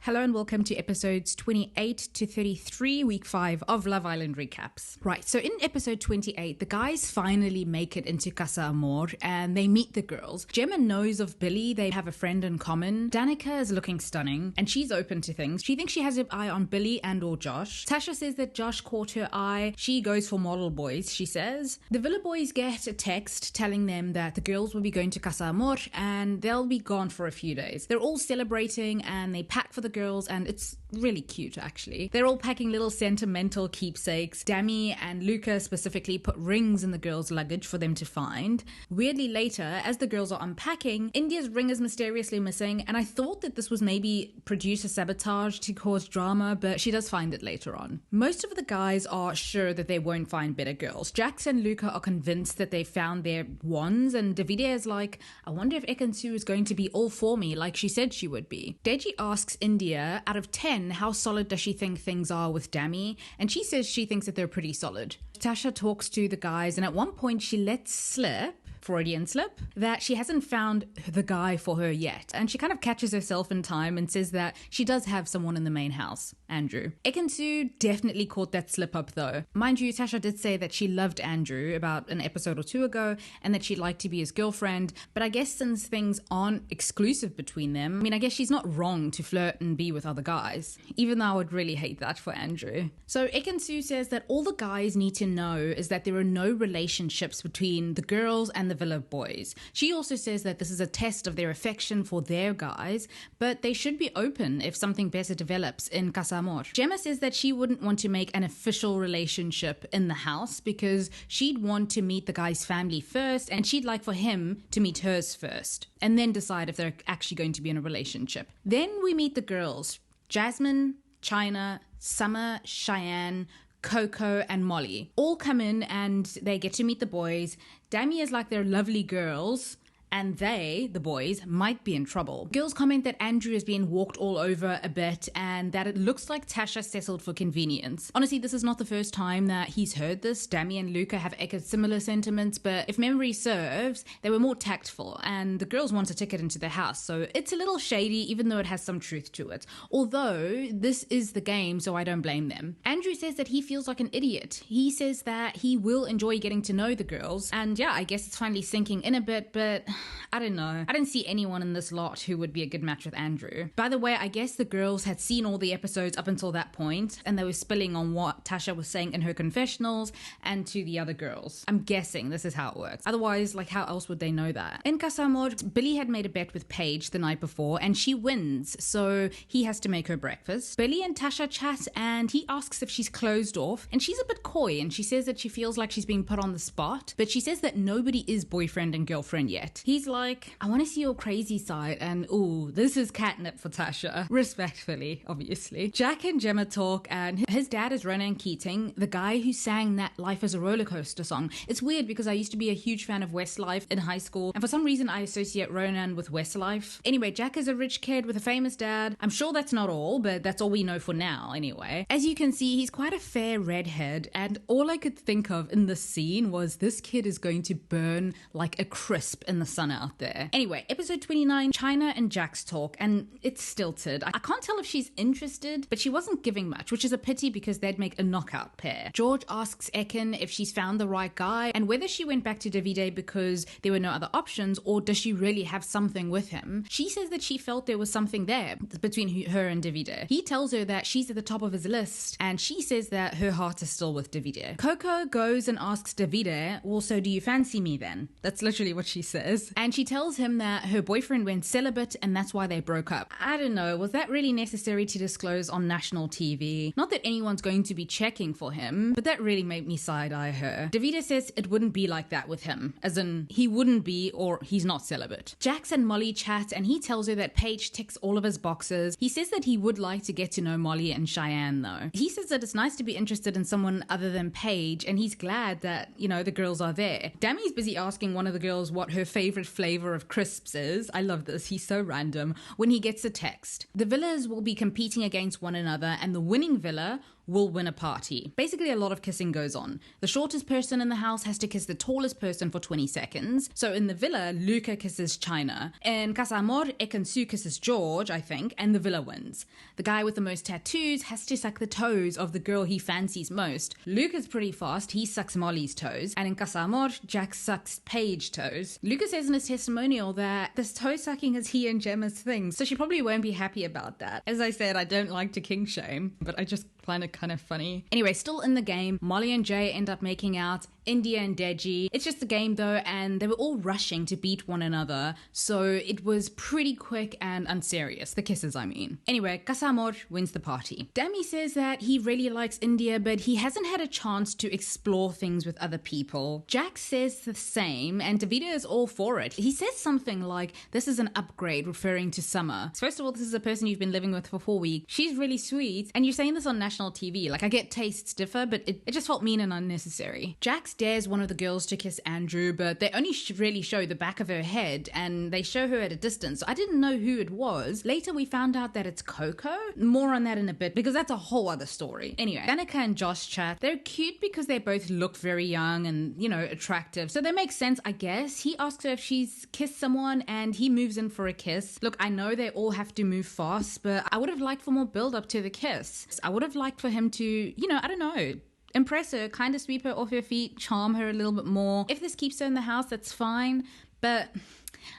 Hello and welcome to episodes 28 to 33, week 5 of Love Island recaps. Right, so in episode 28, the guys finally make it into Casa Amor and they meet the girls. Gemma knows of Billy, they have a friend in common. Danica is looking stunning and she's open to things. She thinks she has an eye on Billy and or Josh. Tasha says that Josh caught her eye. She goes for model boys, she says. The Villa boys get a text telling them that the girls will be going to Casa Amor and they'll be gone for a few days. They're all celebrating and they pack for the girls and it's really cute actually. They're all packing little sentimental keepsakes. Dami and Luca specifically put rings in the girls' luggage for them to find. Weirdly later, as the girls are unpacking, India's ring is mysteriously missing and I thought that this was maybe producer sabotage to cause drama, but she does find it later on. Most of the guys are sure that they won't find better girls. Jax and Luca are convinced that they found their ones and Davide is like, I wonder if Ekansu is going to be all for me like she said she would be. Deji asks India, out of 10, how solid does she think things are with Dami? And she says she thinks that they're pretty solid. Tasha talks to the guys and at one point she lets slip, Freudian slip, that she hasn't found the guy for her yet. And she kind of catches herself in time and says that she does have someone in the main house, Andrew. Ekansu definitely caught that slip up though. Mind you, Tasha did say that she loved Andrew about an episode or two ago and that she'd like to be his girlfriend. But I guess since things aren't exclusive between them, I guess she's not wrong to flirt and be with other guys, even though I would really hate that for Andrew. So Ekansu says that all the guys need to know is that there are no relationships between the girls and the Villa boys. She also says that this is a test of their affection for their guys, but they should be open if something better develops in Casa Amor. Gemma says that she wouldn't want to make an official relationship in the house because she'd want to meet the guy's family first and she'd like for him to meet hers first and then decide if they're actually going to be in a relationship. Then we meet the girls, Jasmine, China, Summer, Cheyenne, Coco and Molly all come in and they get to meet the boys. Dami is like they're lovely girls and they, the boys, might be in trouble. Girls comment that Andrew is being walked all over a bit and that it looks like Tasha settled for convenience. Honestly, this is not the first time that he's heard this. Dami and Luca have echoed similar sentiments, but if memory serves, they were more tactful and the girls want a ticket into their house, so it's a little shady even though it has some truth to it. Although, this is the game, so I don't blame them. Andrew says that he feels like an idiot. He says that he will enjoy getting to know the girls, and yeah, I guess it's finally sinking in a bit, but I don't know. I didn't see anyone in this lot who would be a good match with Andrew. By the way, I guess the girls had seen all the episodes up until that point and they were spilling on what Tasha was saying in her confessionals and to the other girls. I'm guessing this is how it works. Otherwise, how else would they know that? In Casa Amor, Billy had made a bet with Paige the night before and she wins, so he has to make her breakfast. Billy and Tasha chat and he asks if she's closed off and she's a bit coy and she says that she feels like she's being put on the spot, but she says that nobody is boyfriend and girlfriend yet. He's like, I want to see your crazy side and ooh, this is catnip for Tasha. Respectfully, obviously. Jack and Gemma talk and his dad is Ronan Keating, the guy who sang that Life is a Roller Coaster song. It's weird because I used to be a huge fan of Westlife in high school and for some reason I associate Ronan with Westlife. Anyway, Jack is a rich kid with a famous dad. I'm sure that's not all, but that's all we know for now anyway. As you can see, he's quite a fair redhead and all I could think of in this scene was this kid is going to burn like a crisp in the sun out there. Anyway, episode 29, China and Jax talk and it's stilted. I can't tell if she's interested, but she wasn't giving much, which is a pity because they'd make a knockout pair. George asks Ekin if she's found the right guy and whether she went back to Davide because there were no other options or does she really have something with him. She says that she felt there was something there between her and Davide. He tells her that she's at the top of his list and she says that her heart is still with Davide. Coco goes and asks Davide, well, so do you fancy me then? That's literally what she says. And she tells him that her boyfriend went celibate and that's why they broke up. I don't know, was that really necessary to disclose on national TV? Not that anyone's going to be checking for him, but that really made me side-eye her. Davide says it wouldn't be like that with him, as in he wouldn't be or he's not celibate. Jax and Molly chat and he tells her that Paige ticks all of his boxes. He says that he would like to get to know Molly and Cheyenne though. He says that it's nice to be interested in someone other than Paige and he's glad that, the girls are there. Dami's busy asking one of the girls what her favorite flavor of crisps is. I love this, he's so random. When he gets a text. The villas will be competing against one another and the winning villa will win a party. Basically, a lot of kissing goes on. The shortest person in the house has to kiss the tallest person for 20 seconds. So in the villa, Luca kisses China. In Casa Amor, Ekin-Su kisses George, I think, and the villa wins. The guy with the most tattoos has to suck the toes of the girl he fancies most. Luca's pretty fast, he sucks Molly's toes. And in Casa Amor, Jack sucks Paige's toes. Luca says in his testimonial that this toe sucking is he and Gemma's thing, so she probably won't be happy about that. As I said, I don't like to king shame, but I just find it kind of funny. Anyway, still in the game, Molly and Jay end up making out, India and Deji. It's just a game though, and they were all rushing to beat one another, so it was pretty quick and unserious, the kisses I mean. Anyway, Casa Amor wins the party. Dami says that he really likes India, but he hasn't had a chance to explore things with other people. Jack says the same, and Davida is all for it. He says something like, this is an upgrade, referring to Summer. So first of all, this is a person you've been living with for 4 weeks. She's really sweet, and you're saying this on national TV. Like, I get tastes differ, but it just felt mean and unnecessary. Jax dares one of the girls to kiss Andrew, but they only really show the back of her head, and they show her at a distance. So I didn't know who it was. Later, we found out that it's Coco. More on that in a bit, because that's a whole other story. Anyway, Danica and Josh chat. They're cute because they both look very young and, you know, attractive. So they make sense, I guess. He asks her if she's kissed someone, and he moves in for a kiss. Look, I know they all have to move fast, but I would have liked for more build up to the kiss. I would have liked for him to, you know, I don't know, impress her, kind of sweep her off her feet, charm her a little bit more. If this keeps her in the house, that's fine, but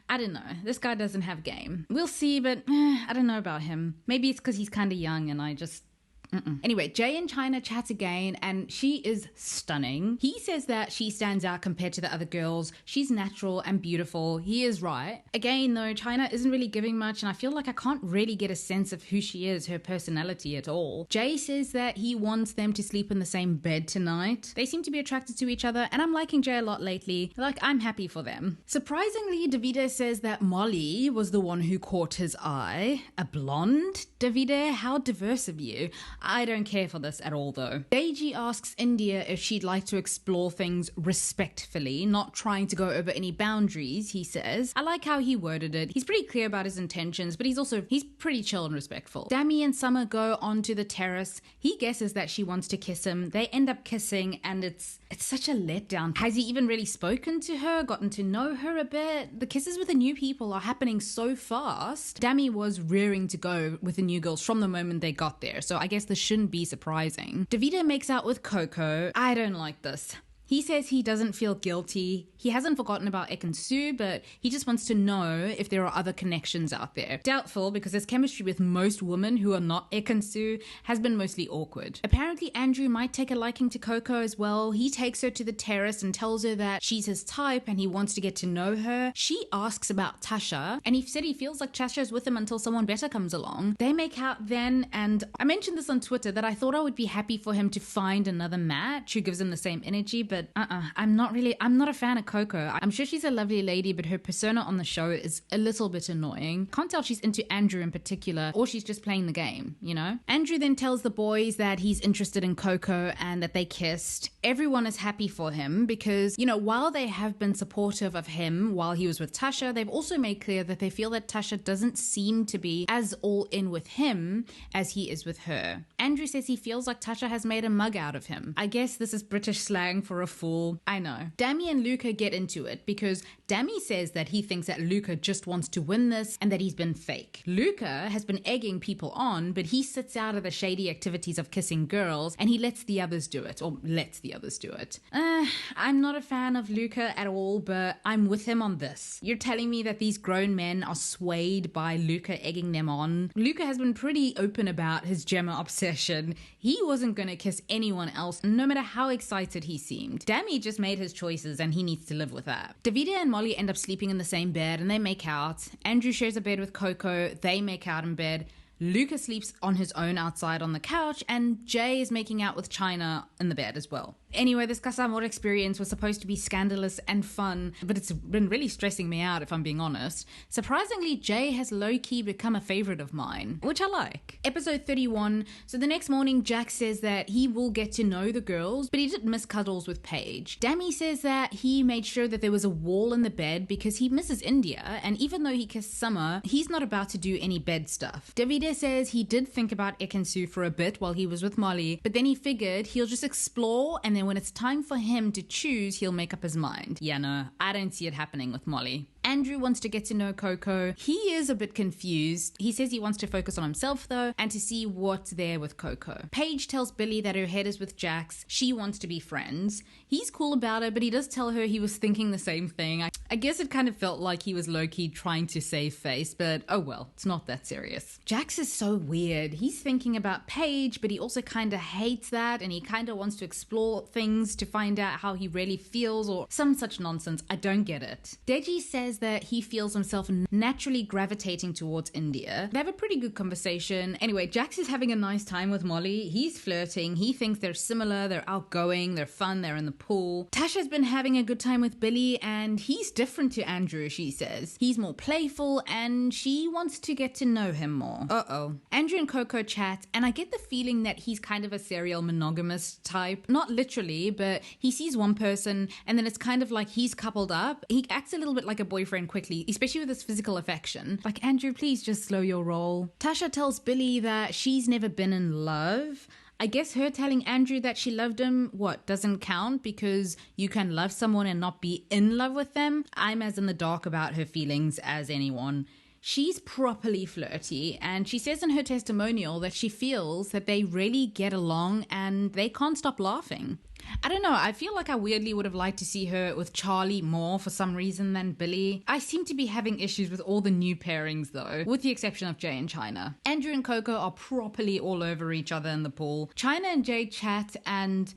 I don't know. This guy doesn't have game. We'll see, but I don't know about him. Maybe it's because he's kind of young and I just... Anyway, Jay and China chat again, and she is stunning. He says that she stands out compared to the other girls. She's natural and beautiful. He is right. Again, though, China isn't really giving much, and I feel like I can't really get a sense of who she is, her personality at all. Jay says that he wants them to sleep in the same bed tonight. They seem to be attracted to each other, and I'm liking Jay a lot lately. Like, I'm happy for them. Surprisingly, Davide says that Molly was the one who caught his eye. A blonde? Davide, how diverse of you. I don't care for this at all though. Deji asks India if she'd like to explore things respectfully, not trying to go over any boundaries, he says. I like how he worded it. He's pretty clear about his intentions, but he's pretty chill and respectful. Dami and Summer go onto the terrace. He guesses that she wants to kiss him. They end up kissing, and it's such a letdown. Has he even really spoken to her, gotten to know her a bit? The kisses with the new people are happening so fast. Dami was rearing to go with the new girls from the moment they got there, so I guess this shouldn't be surprising. Davida makes out with Coco. I don't like this. He says he doesn't feel guilty. He hasn't forgotten about Ekin-Su, but he just wants to know if there are other connections out there. Doubtful, because his chemistry with most women who are not Ekin-Su has been mostly awkward. Apparently, Andrew might take a liking to Coco as well. He takes her to the terrace and tells her that she's his type and he wants to get to know her. She asks about Tasha, and he said he feels like Tasha's with him until someone better comes along. They make out then, and I mentioned this on Twitter that I thought I would be happy for him to find another match who gives him the same energy, but I'm not a fan of Coco. I'm sure she's a lovely lady, but her persona on the show is a little bit annoying. Can't tell she's into Andrew in particular, or she's just playing the game, you know? Andrew then tells the boys that he's interested in Coco and that they kissed. Everyone is happy for him because, you know, while they have been supportive of him while he was with Tasha, they've also made clear that they feel that Tasha doesn't seem to be as all in with him as he is with her. Andrew says he feels like Tasha has made a mug out of him. I guess this is British slang for a fool. I know. Dami and Luca get into it because Dami says that he thinks that Luca just wants to win this and that he's been fake. Luca has been egging people on, but he sits out of the shady activities of kissing girls and he lets the others do it. I'm not a fan of Luca at all, but I'm with him on this. You're telling me that these grown men are swayed by Luca egging them on? Luca has been pretty open about his Gemma obsession. He wasn't going to kiss anyone else, no matter how excited he seemed. Dami just made his choices and he needs to live with that. Davida and Molly end up sleeping in the same bed and they make out. Andrew shares a bed with Coco. They make out in bed. Luca sleeps on his own outside on the couch, and Jay is making out with China in the bed as well. Anyway, this Casa Amor experience was supposed to be scandalous and fun, but it's been really stressing me out if I'm being honest. Surprisingly, Jay has low-key become a favorite of mine, which I like. Episode 31. So the next morning, Jack says that he will get to know the girls, but he did miss cuddles with Paige. Dami says that he made sure that there was a wall in the bed because he misses India, and even though he kissed Summer, he's not about to do any bed stuff. Davide says he did think about Ekansu for a bit while he was with Molly, but then he figured he'll just explore, and then when it's time for him to choose, he'll make up his mind. Yeah, no, I don't see it happening with Molly. Andrew wants to get to know Coco. He is a bit confused. He says he wants to focus on himself though, and to see what's there with Coco. Paige tells Billy that her head is with Jax. She wants to be friends. He's cool about it, but he does tell her he was thinking the same thing. I guess it kind of felt like he was low-key trying to save face, but oh well, it's not that serious. Jax is so weird. He's thinking about Paige, but he also kind of hates that, and he kind of wants to explore things to find out how he really feels, or some such nonsense. I don't get it. Deji says that he feels himself naturally gravitating towards India. They have a pretty good conversation. Anyway, Jax is having a nice time with Molly. He's flirting. He thinks they're similar. They're outgoing. They're fun. They're in the pool. Tasha's been having a good time with Billy, and he's different to Andrew, she says. He's more playful, and she wants to get to know him more. Uh-oh. Andrew and Coco chat, and I get the feeling that he's kind of a serial monogamous type. Not literally, but he sees one person, and then it's kind of like he's coupled up. He acts a little bit like a boyfriend quickly, especially with his physical affection. Like, Andrew, please just slow your roll. Tasha tells Billy that she's never been in love. I guess her telling Andrew that she loved him, doesn't count because you can love someone and not be in love with them? I'm as in the dark about her feelings as anyone. She's properly flirty, and she says in her testimonial that she feels that they really get along and they can't stop laughing. I don't know, I feel like I weirdly would have liked to see her with Charlie more for some reason than Billy. I seem to be having issues with all the new pairings though, with the exception of Jay and China. Andrew and Coco are properly all over each other in the pool. China and Jay chat and...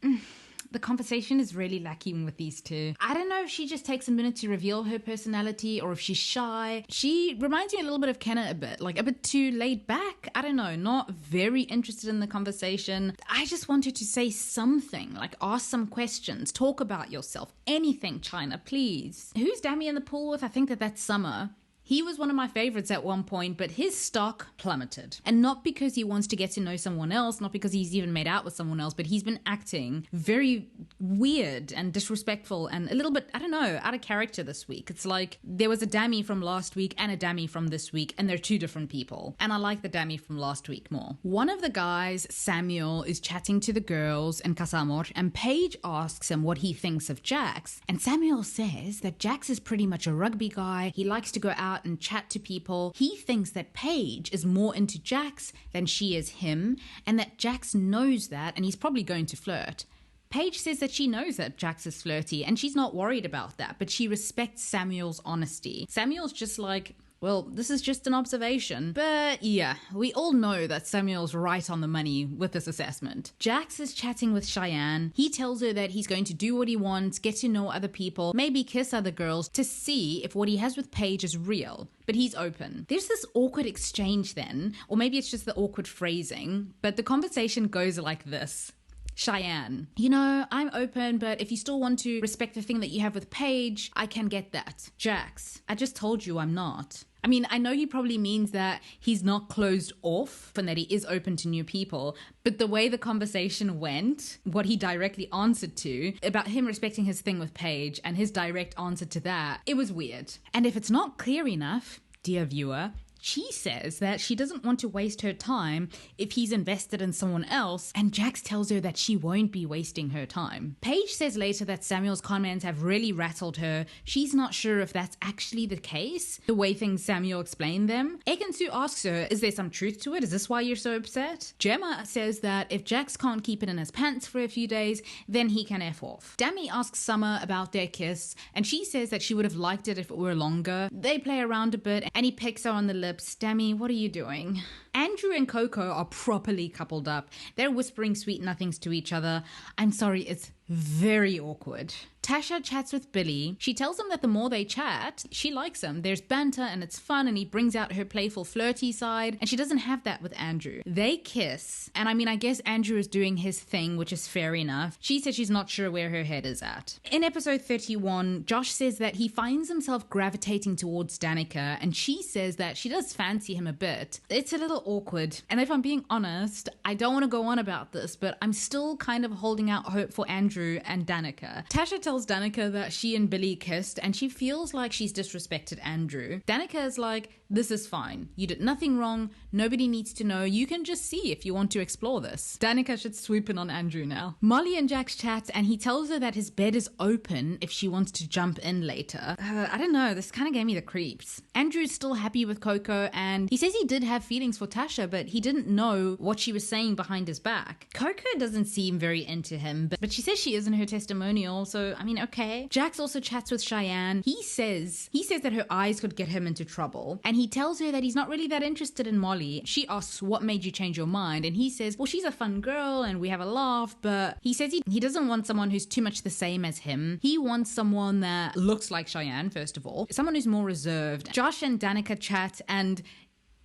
the conversation is really lacking with these two. I don't know if she just takes a minute to reveal her personality or if she's shy. She reminds me a little bit of Kenna a bit, like a bit too laid back. I don't know, not very interested in the conversation. I just wanted to say something, like ask some questions, talk about yourself, anything, China, please. Who's Dami in the pool with? I think that's Summer. He was one of my favorites at one point, but his stock plummeted. And not because he wants to get to know someone else, not because he's even made out with someone else, but he's been acting very weird and disrespectful and a little bit, I don't know, out of character this week. It's like there was a Dami from last week and a Dami from this week, and they're two different people. And I like the Dami from last week more. One of the guys, Samuel, is chatting to the girls in Casa Amor, and Paige asks him what he thinks of Jax. And Samuel says that Jax is pretty much a rugby guy. He likes to go out and chat to people. He thinks that Paige is more into Jax than she is him, and that Jax knows that, and he's probably going to flirt. Paige says that she knows that Jax is flirty, and she's not worried about that, but she respects Samuel's honesty. Samuel's just like, well, this is just an observation. But yeah, we all know that Samuel's right on the money with this assessment. Jax is chatting with Cheyenne. He tells her that he's going to do what he wants, get to know other people, maybe kiss other girls to see if what he has with Paige is real. But he's open. There's this awkward exchange then, or maybe it's just the awkward phrasing, but the conversation goes like this. Cheyenne, you know, I'm open, but if you still want to respect the thing that you have with Paige, I can get that. Jax, I just told you I'm not. I mean, I know he probably means that he's not closed off and that he is open to new people, but the way the conversation went, what he directly answered to, about him respecting his thing with Paige and his direct answer to that, it was weird. And if it's not clear enough, dear viewer, she says that she doesn't want to waste her time if he's invested in someone else, and Jax tells her that she won't be wasting her time. Paige says later that Samuel's comments have really rattled her. She's not sure if that's actually the case, the way things Samuel explained them. Ekansu asks her, is there some truth to it? Is this why you're so upset? Gemma says that if Jax can't keep it in his pants for a few days, then he can F off. Dami asks Summer about their kiss, and she says that she would have liked it if it were longer. They play around a bit, and he picks her on the lips. Dami, what are you doing? Andrew and Coco are properly coupled up. They're whispering sweet nothings to each other. I'm sorry, it's Very awkward. Tasha chats with Billy. She tells him that the more they chat, she likes him. There's banter and it's fun, and he brings out her playful flirty side, and she doesn't have that with Andrew. They kiss, and I mean, I guess Andrew is doing his thing, which is fair enough. She says she's not sure where her head is at. In episode 31, Josh says that he finds himself gravitating towards Danica, and she says that she does fancy him a bit. It's a little awkward, and if I'm being honest, I don't want to go on about this, but I'm still kind of holding out hope for Andrew and Danica. Tasha tells Danica that she and Billy kissed, and she feels like she's disrespected Andrew. Danica is like, this is fine. You did nothing wrong. Nobody needs to know. You can just see if you want to explore this. Danica should swoop in on Andrew now. Molly and Jax chat, and he tells her that his bed is open if she wants to jump in later. I don't know. This kind of gave me the creeps. Andrew's still happy with Coco, and he says he did have feelings for Tasha, but he didn't know what she was saying behind his back. Coco doesn't seem very into him, but she says she is in her testimonial, so I mean, okay. Jax also chats with Cheyenne. He says that her eyes could get him into trouble, and he tells her that he's not really that interested in Molly. She asks, what made you change your mind? And he says, well, she's a fun girl and we have a laugh, but he says he doesn't want someone who's too much the same as him. He wants someone that looks like Cheyenne, first of all, someone who's more reserved. Josh and Danica chat, and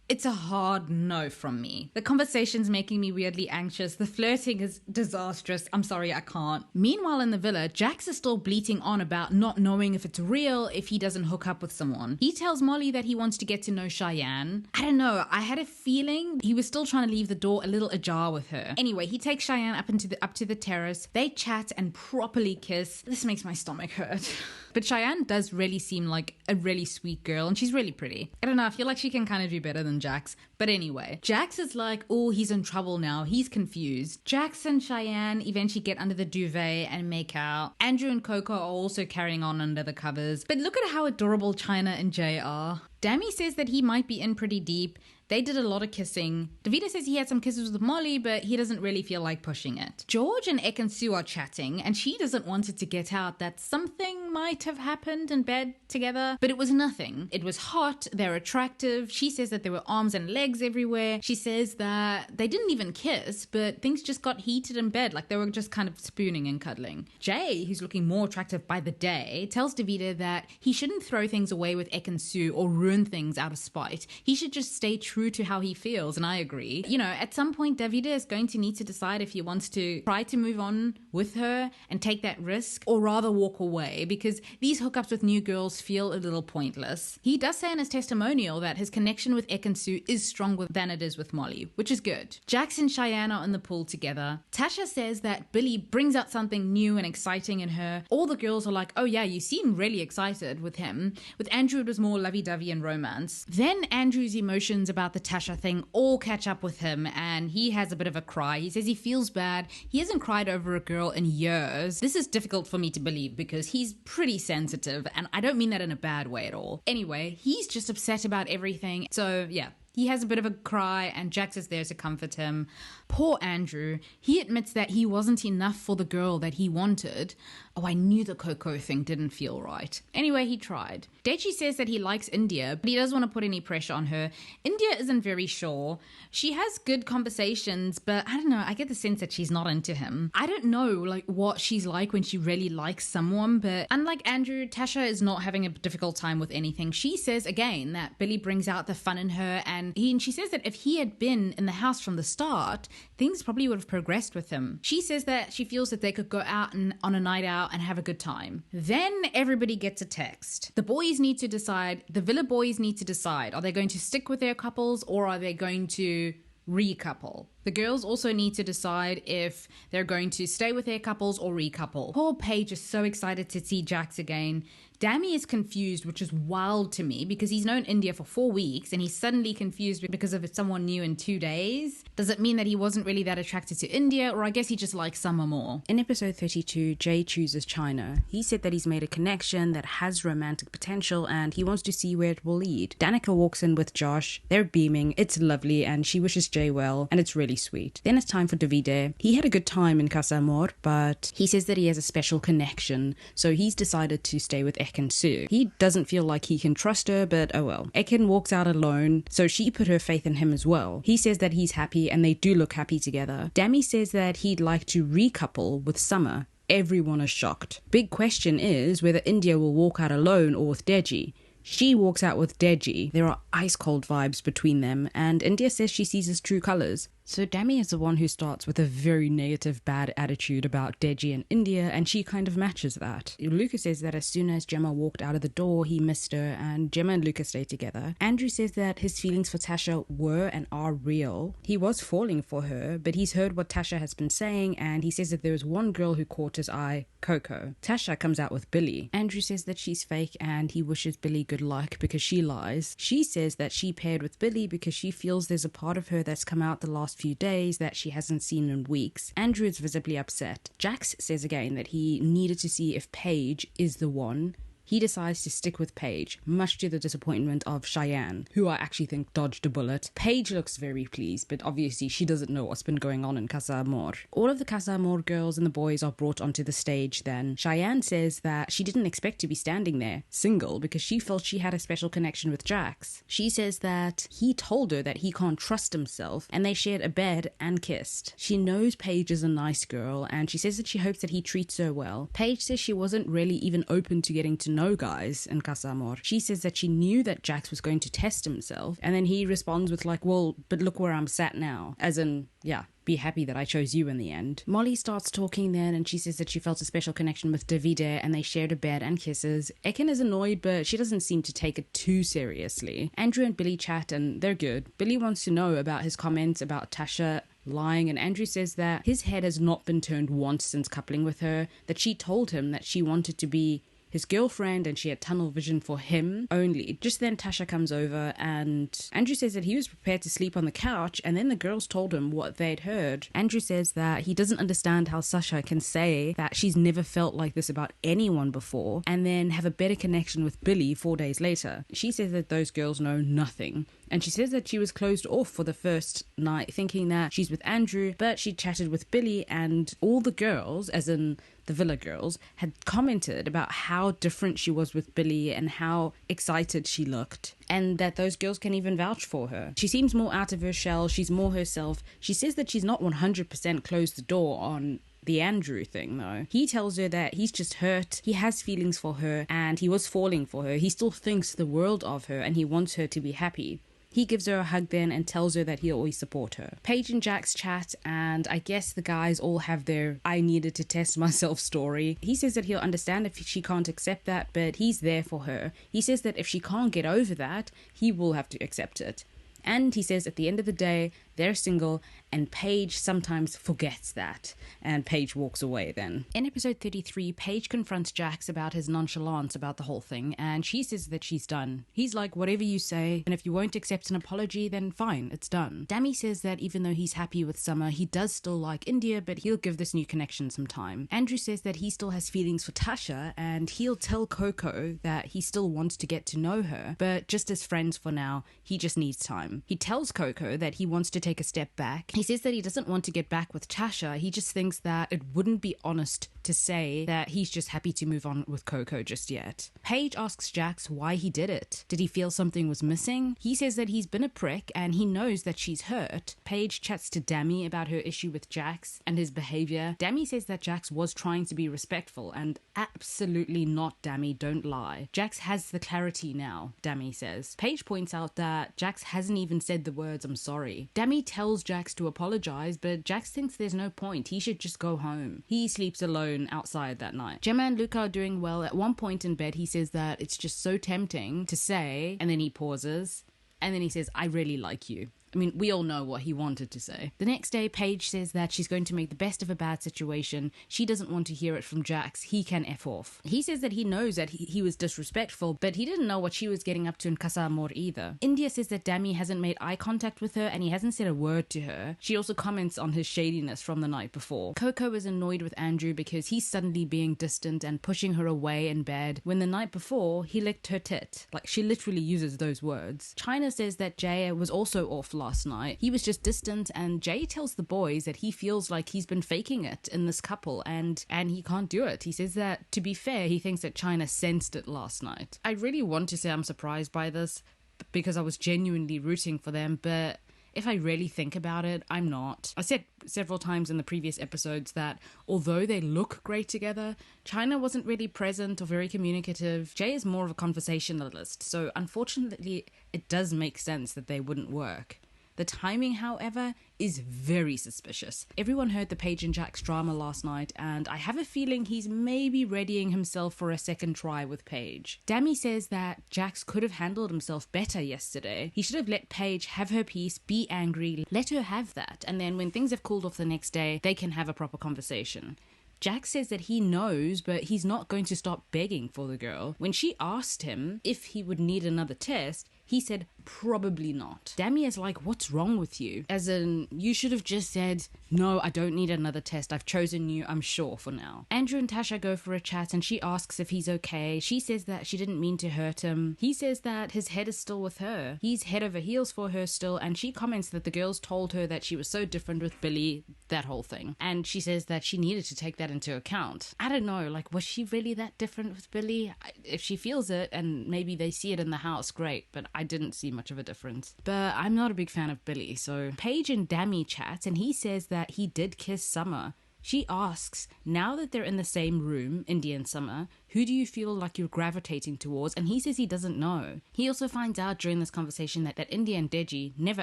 it's a hard no from me. The conversation's making me weirdly anxious. The flirting is disastrous. I'm sorry, I can't. Meanwhile, in the villa, Jax is still bleating on about not knowing if it's real if he doesn't hook up with someone. He tells Molly that he wants to get to know Cheyenne. I don't know. I had a feeling he was still trying to leave the door a little ajar with her. Anyway, he takes Cheyenne up to the terrace. They chat and properly kiss. This makes my stomach hurt. But Cheyenne does really seem like a really sweet girl, and she's really pretty. I don't know, I feel like she can kind of do better than Jax. But anyway, Jax is like, oh, he's in trouble now. He's confused. Jax and Cheyenne eventually get under the duvet and make out. Andrew and Coco are also carrying on under the covers. But look at how adorable China and Jay are. Dami says that he might be in pretty deep. They did a lot of kissing. Davida says he had some kisses with Molly, but he doesn't really feel like pushing it. George and Ek and Sue are chatting, and she doesn't want it to get out that something might have happened in bed together, but it was nothing. It was hot, they're attractive. She says that there were arms and legs everywhere. She says that they didn't even kiss, but things just got heated in bed, like they were just kind of spooning and cuddling. Jay, who's looking more attractive by the day, tells Davida that he shouldn't throw things away with Ek and Sue or ruin things out of spite. He should just stay true to how he feels, and I agree. You know, at some point Davida is going to need to decide if he wants to try to move on with her and take that risk, or rather walk away, because these hookups with new girls feel a little pointless. He does say in his testimonial that his connection with Ek and Sue is stronger than it is with Molly, which is good. Jax and Cheyenne are in the pool together. Tasha says that Billy brings out something new and exciting in her. All the girls are like, oh yeah, you seem really excited with him. With Andrew it was more lovey-dovey and romance. Then Andrew's emotions about the Tasha thing all catch up with him, and he has a bit of a cry. He says he feels bad. He hasn't cried over a girl in years. This is difficult for me to believe because he's pretty sensitive, and I don't mean that in a bad way at all. Anyway, he's just upset about everything. So yeah, he has a bit of a cry, and Jax is there to comfort him. Poor Andrew. He admits that he wasn't enough for the girl that he wanted. Oh, I knew the Coco thing didn't feel right. Anyway, he tried. Dechi says that he likes India, but he doesn't want to put any pressure on her. India isn't very sure. She has good conversations, but I don't know, I get the sense that she's not into him. I don't know, like, what she's like when she really likes someone, but unlike Andrew, Tasha is not having a difficult time with anything. She says, again, that Billy brings out the fun in her, and she says that if he had been in the house from the start, things probably would have progressed with him. She says that she feels that they could go out and on a night out and have a good time. Then everybody gets a text. The boys need to decide, the villa boys need to decide, are they going to stick with their couples or are they going to recouple? The girls also need to decide if they're going to stay with their couples or recouple. Poor Paige is so excited to see Jax again. Dami is confused, which is wild to me because he's known India for 4 weeks and he's suddenly confused because of someone new in 2 days. Does it mean that he wasn't really that attracted to India, or I guess he just likes Summer more? In episode 32, Jay chooses China. He said that he's made a connection that has romantic potential and he wants to see where it will lead. Danica walks in with Josh. They're beaming. It's lovely and she wishes Jay well and it's really sweet. Then it's time for Davide. He had a good time in Casa Amor, but he says that he has a special connection, so he's decided to stay with Ek and Sue. He doesn't feel like he can trust her, but oh well. Ekin walks out alone, so she put her faith in him as well. He says that he's happy and they do look happy together. Dami says that he'd like to recouple with Summer. Everyone is shocked. Big question is whether India will walk out alone or with Deji. She walks out with Deji. There are ice cold vibes between them, and India says she sees his true colours. So Dami is the one who starts with a very negative, bad attitude about Deji and India, and she kind of matches that. Lucas says that as soon as Gemma walked out of the door, he missed her, and Gemma and Lucas stay together. Andrew says that his feelings for Tasha were and are real. He was falling for her, but he's heard what Tasha has been saying, and he says that there was one girl who caught his eye, Coco. Tasha comes out with Billy. Andrew says that she's fake, and he wishes Billy good luck because she lies. She says that she paired with Billy because she feels there's a part of her that's come out the last few days that she hasn't seen in weeks. Andrew is visibly upset. Jax says again that he needed to see if Paige is the one. He decides to stick with Paige, much to the disappointment of Cheyenne, who I actually think dodged a bullet. Paige looks very pleased, but obviously she doesn't know what's been going on in Casa Amor. All of the Casa Amor girls and the boys are brought onto the stage then. Cheyenne says that she didn't expect to be standing there, single, because she felt she had a special connection with Jax. She says that he told her that he can't trust himself, and they shared a bed and kissed. She knows Paige is a nice girl, and she says that she hopes that he treats her well. Paige says she wasn't really even open to getting to know guys in Casa Amor. She says that she knew that Jax was going to test himself, and then he responds with like, well, but look where I'm sat now. As in, yeah, be happy that I chose you in the end. Molly starts talking then, and she says that she felt a special connection with Davide and they shared a bed and kisses. Ekin is annoyed, but she doesn't seem to take it too seriously. Andrew and Billy chat and they're good. Billy wants to know about his comments about Tasha lying, and Andrew says that his head has not been turned once since coupling with her, that she told him that she wanted to be his girlfriend and she had tunnel vision for him only. Just then Tasha comes over and Andrew says that he was prepared to sleep on the couch, and then the girls told him what they'd heard. Andrew says that he doesn't understand how Sasha can say that she's never felt like this about anyone before and then have a better connection with Billy 4 days later. She says that those girls know nothing. And she says that she was closed off for the first night thinking that she's with Andrew, but she chatted with Billy, and all the girls, as in the Villa girls, had commented about how different she was with Billy and how excited she looked, and that those girls can even vouch for her. She seems more out of her shell, she's more herself. She says that she's not 100% closed the door on the Andrew thing though. He tells her that he's just hurt, he has feelings for her, and he was falling for her. He still thinks the world of her and he wants her to be happy. He gives her a hug then and tells her that he'll always support her. Paige and Jax chat, and I guess the guys all have their I needed to test myself story. He says that he'll understand if she can't accept that, but he's there for her. He says that if she can't get over that, he will have to accept it. And he says at the end of the day, they're single, and Paige sometimes forgets that. And Paige walks away then. In episode 33, Paige confronts Jax about his nonchalance about the whole thing, and she says that she's done. He's like, whatever you say, and if you won't accept an apology, then fine, it's done. Dami says that even though he's happy with Summer, he does still like India, but he'll give this new connection some time. Andrew says that he still has feelings for Tasha, and he'll tell Coco that he still wants to get to know her, but just as friends for now, he just needs time. He tells Coco that he wants to take a step back. He says that he doesn't want to get back with Tasha. He just thinks that it wouldn't be honest to say that he's just happy to move on with Coco just yet. Paige asks Jax why he did it. Did he feel something was missing? He says that he's been a prick and he knows that she's hurt. Paige chats to Dami about her issue with Jax and his behavior. Dami says that Jax was trying to be respectful, and absolutely not, Dami, don't lie. Jax has the clarity now, Dami says. Paige points out that Jax hasn't even said the words I'm sorry. Dami tells Jax to apologize, but Jax thinks there's no point. He should just go home. He sleeps alone outside that night. Gemma and Luca are doing well. At one point in bed, he says that it's just so tempting to say, and then he pauses, and then he says, I really like you. I mean, we all know what he wanted to say. The next day, Paige says that she's going to make the best of a bad situation. She doesn't want to hear it from Jax. He can F off. He says that he knows that he was disrespectful, but he didn't know what she was getting up to in Casa Amor either. India says that Dami hasn't made eye contact with her and he hasn't said a word to her. She also comments on his shadiness from the night before. Coco is annoyed with Andrew because he's suddenly being distant and pushing her away in bed when the night before he licked her tit. Like, she literally uses those words. China says that Jay was also off last night. He was just distant, and Jay tells the boys that he feels like he's been faking it in this couple and he can't do it. He says that, to be fair, he thinks that China sensed it last night. I really want to say I'm surprised by this because I was genuinely rooting for them, but If I really think about it, I'm not. I said several times in the previous episodes that although they look great together, China wasn't really present or very communicative. Jay is more of a conversationalist, so unfortunately it does make sense that they wouldn't work. The timing, however, is very suspicious. Everyone heard the Paige and Jack's drama last night, and I have a feeling he's maybe readying himself for a second try with Paige. Dami says that Jax could have handled himself better yesterday. He should have let Paige have her piece, be angry, let her have that, and then when things have cooled off the next day, they can have a proper conversation. Jax says that he knows, but he's not going to stop begging for the girl. When she asked him if he would need another test, he said probably not. Dami is like, what's wrong with you? As in, you should have just said, no, I don't need another test. I've chosen you, I'm sure, for now. Andrew and Tasha go for a chat and she asks if he's okay. She says that she didn't mean to hurt him. He says that his head is still with her. He's head over heels for her still, and she comments that the girls told her that she was so different with Billy, that whole thing. And she says that she needed to take that into account. I don't know, like, was she really that different with Billy? If she feels it, and maybe they see it in the house, great, but I didn't see much of a difference. But I'm not a big fan of Billy, so Paige and Dami chat, and he says that he did kiss Summer. She asks, now that they're in the same room, India and Summer, who do you feel like you're gravitating towards? And he says he doesn't know. He also finds out during this conversation that India and Deji never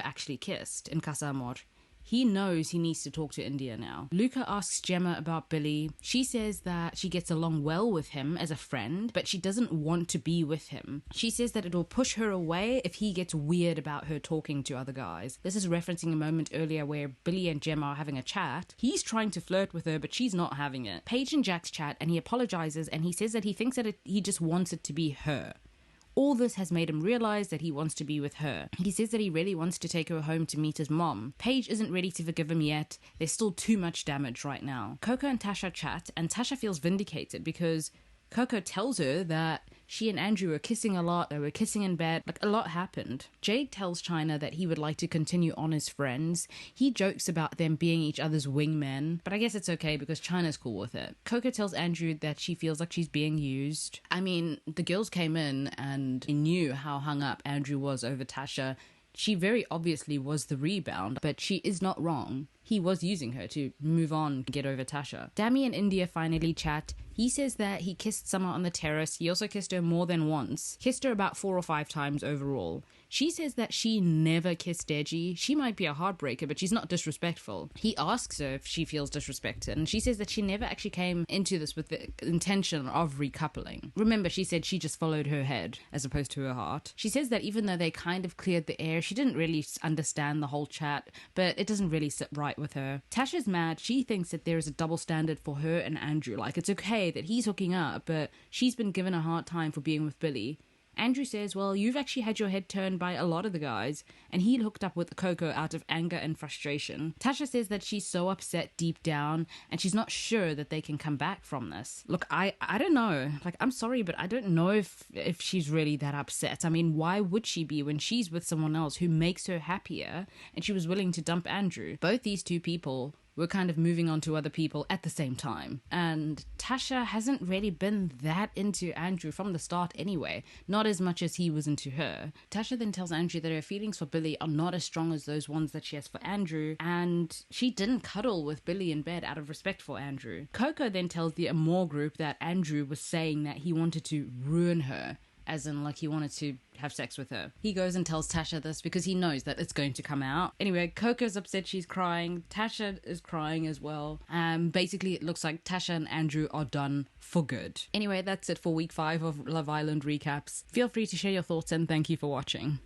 actually kissed in Casa Amor. He knows he needs to talk to India now. Luca asks Gemma about Billy. She says that she gets along well with him as a friend, but she doesn't want to be with him. She says that it will push her away if he gets weird about her talking to other guys. This is referencing a moment earlier where Billy and Gemma are having a chat. He's trying to flirt with her, but she's not having it. Paige and Jax chat, and he apologizes, and he says that he thinks that he just wants it to be her. All this has made him realize that he wants to be with her. He says that he really wants to take her home to meet his mom. Paige isn't ready to forgive him yet. There's still too much damage right now. Coco and Tasha chat, and Tasha feels vindicated because Coco tells her that she and Andrew were kissing a lot, they were kissing in bed, like a lot happened. Jade tells China that he would like to continue on as friends. He jokes about them being each other's wingmen, but I guess it's okay because China's cool with it. Coco tells Andrew that she feels like she's being used. I mean, the girls came in and knew how hung up Andrew was over Tasha. She very obviously was the rebound, but she is not wrong. He was using her to move on and get over Tasha. Dami and India finally chat. He says that he kissed Summer on the terrace. He also kissed her more than once. Kissed her about 4 or 5 times overall. She says that she never kissed Deji. She might be a heartbreaker, but she's not disrespectful. He asks her if she feels disrespected, and she says that she never actually came into this with the intention of recoupling. Remember, she said she just followed her head as opposed to her heart. She says that even though they kind of cleared the air, she didn't really understand the whole chat, but it doesn't really sit right with her. Tasha's mad. She thinks that there is a double standard for her and Andrew. Like, it's okay that he's hooking up, but she's been given a hard time for being with Billy. Andrew says, well, you've actually had your head turned by a lot of the guys, and he hooked up with Coco out of anger and frustration. Tasha says that she's so upset deep down, and she's not sure that they can come back from this. Look, I don't know. Like, I'm sorry, but I don't know if she's really that upset. I mean, why would she be when she's with someone else who makes her happier, and she was willing to dump Andrew? Both these two people were kind of moving on to other people at the same time. And Tasha hasn't really been that into Andrew from the start anyway, not as much as he was into her. Tasha then tells Andrew that her feelings for Billy are not as strong as those ones that she has for Andrew, and she didn't cuddle with Billy in bed out of respect for Andrew. Coco then tells the Amor group that Andrew was saying that he wanted to ruin her, as in, like, he wanted to have sex with her. He goes and tells Tasha this because he knows that it's going to come out. Anyway, Coco's upset she's crying. Tasha is crying as well. Basically, it looks like Tasha and Andrew are done for good. Anyway, that's it for week 5 of Love Island recaps. Feel free to share your thoughts and thank you for watching.